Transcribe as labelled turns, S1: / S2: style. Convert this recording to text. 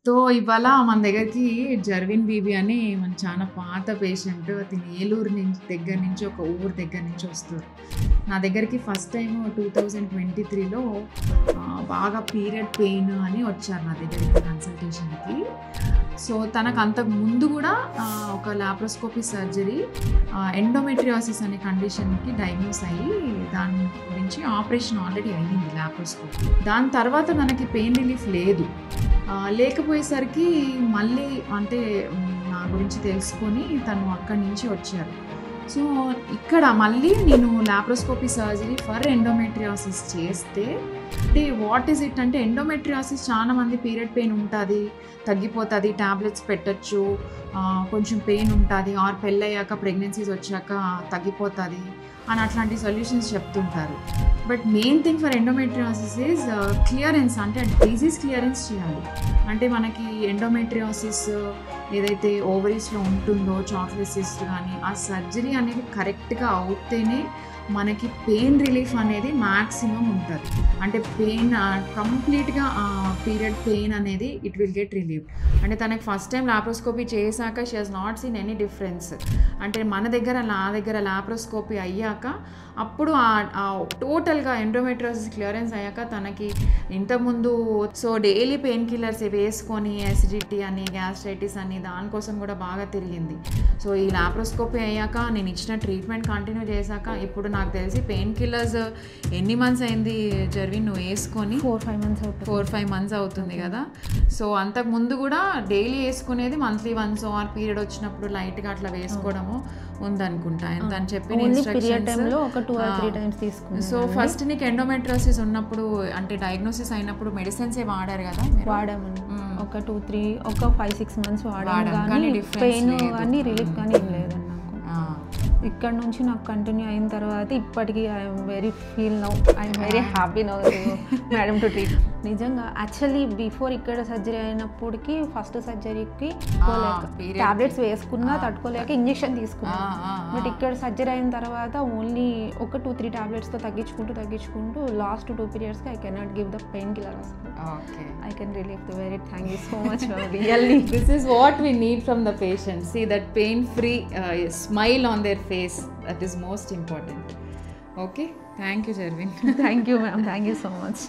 S1: So, ఇవాళ మన దగ్గరికి జర్విన్ బీబీ అని మన చాలా పాత పేషెంట్. తిను ఏలూరు దగ్గర నుంచి ఒక ఊరు దగ్గర నుంచి వస్తారు. నా దగ్గరికి ఫస్ట్ టైము 2023లో బాగా పీరియడ్ పెయిన్ అని వచ్చారు నా దగ్గరికి కన్సల్టేషన్‌కి. సో, తనకు అంతకు ముందు కూడా ఒక లాప్రోస్కోపీ సర్జరీ ఎండోమెట్రియోసిస్ అనే కండిషన్‌కి డయాగ్నోస్ అయ్యి దాని గురించి ఆపరేషన్ ఆల్రెడీ అయ్యింది లాప్రోస్కోపీ. దాని తర్వాత తనకి పెయిన్ రిలీఫ్ లేదు. లేకపోయేసరికి మళ్ళీ అంటే నా గురించి తెలుసుకొని తను అక్కడి నుంచి వచ్చారు. సో, ఇక్కడ మళ్ళీ నేను లాప్రోస్కోపీ సర్జరీ ఫర్ ఎండోమెట్రియోసిస్ చేస్తే అంటే వాట్ ఈజ్ ఇట్ అంటే ఎండోమెట్రియోసిస్ చాలా మంది పీరియడ్ పెయిన్ ఉంటుంది, తగ్గిపోతుంది, టాబ్లెట్స్ పెట్టచ్చు, కొంచెం పెయిన్ ఉంటుంది, ఆర్ పెళ్ళయ్యాక ప్రెగ్నెన్సీస్ వచ్చాక తగ్గిపోతుంది అని అట్లాంటి సొల్యూషన్స్ చెప్తుంటారు. But main thing for endometriosis is clearance, అంటే డిజీజ్ క్లియరెన్స్ చేయాలి. అంటే మనకి ఎండోమెట్రియోసిస్ ఏదైతే ఓవరీస్లో ఉంటుందో చాక్లెట్ సిస్ట్ కానీ ఆ సర్జరీ అనేది కరెక్ట్గా అవుతేనే మనకి పెయిన్ రిలీఫ్ అనేది మ్యాక్సిమం ఉంటుంది. అంటే పెయిన్ కంప్లీట్గా పీరియడ్ పెయిన్ అనేది ఇట్ విల్ గెట్ రిలీవ్. అంటే తనకి ఫస్ట్ టైం లాప్రోస్కోపీ చేశాక she has not seen any difference. అంటే నా దగ్గర లాప్రోస్కోపీ అయ్యాక అప్పుడు టోటల్గా ఎండోమెట్రియోసిస్ క్లియరెన్స్ అయ్యాక తనకి ఇంతకుముందు సో డైలీ పెయిన్ కిల్లర్స్ వేసుకొని యాసిడిటీ అని గ్యాస్ట్రైటిస్ అని దానికోసం కూడా బాగా తిరిగింది. సో ఈ లాప్రోస్కోపీ అయ్యాక నేను ఇచ్చిన ట్రీట్మెంట్ కంటిన్యూ చేశాక ఇప్పుడు నాకు తెలిసి పెయిన్ కిల్లర్స్ ఎన్ని మంత్స్ అయింది జర్విన్ నువ్వు వేసుకొని? 4-5 మంత్స్ అవుతుంది కదా. సో అంతకుముందు కూడా డైలీ వేసుకునేది మంత్లీ వన్స్ ఆర్ పీరియడ్ వచ్చినప్పుడు లైట్గా అట్లా వేసుకోవడము ఉందనుకుంటా అని చెప్పిన ఇన్స్ట్రక్షన్స్. సో ఫస్ట్ నీకు ఎండోమెట్రియోసిస్ ఉన్నప్పుడు అంటే డయాగ్నోసిస్ అయినప్పుడు మెడిసిన్స్ వాడారు కదా?
S2: వాడామని ఒక 5-6 మంత్స్ వాడాము కానీ పెయిన్ కానీ రిలీఫ్ కానీ ఏం లేదండి. ఇక్కడ నుంచి నాకు కంటిన్యూ అయిన తర్వాత ఇప్పటికీ I'm very happy now madam to treat. నిజంగా యాక్చువల్లీ బిఫోర్ ఇక్కడ సర్జరీ అయినప్పటికీ ఫస్ట్ సర్జరీకి టాబ్లెట్స్ వేసుకున్నా తట్టుకోలేక ఇంజెక్షన్ తీసుకున్నా. బట్ ఇక్కడ సర్జరీ అయిన తర్వాత ఓన్లీ ఒక 2-3 టాబ్లెట్స్తో తగ్గించుకుంటూ లాస్ట్ 2 పీరియడ్స్కి I cannot give the painkiller. I can relieve the very thank you so much really.
S1: This is what we need from the patient. See that pain free smile on their face, that is most important. Okay, thank you Jarvin.
S2: Thank you ma'am, thank you so much.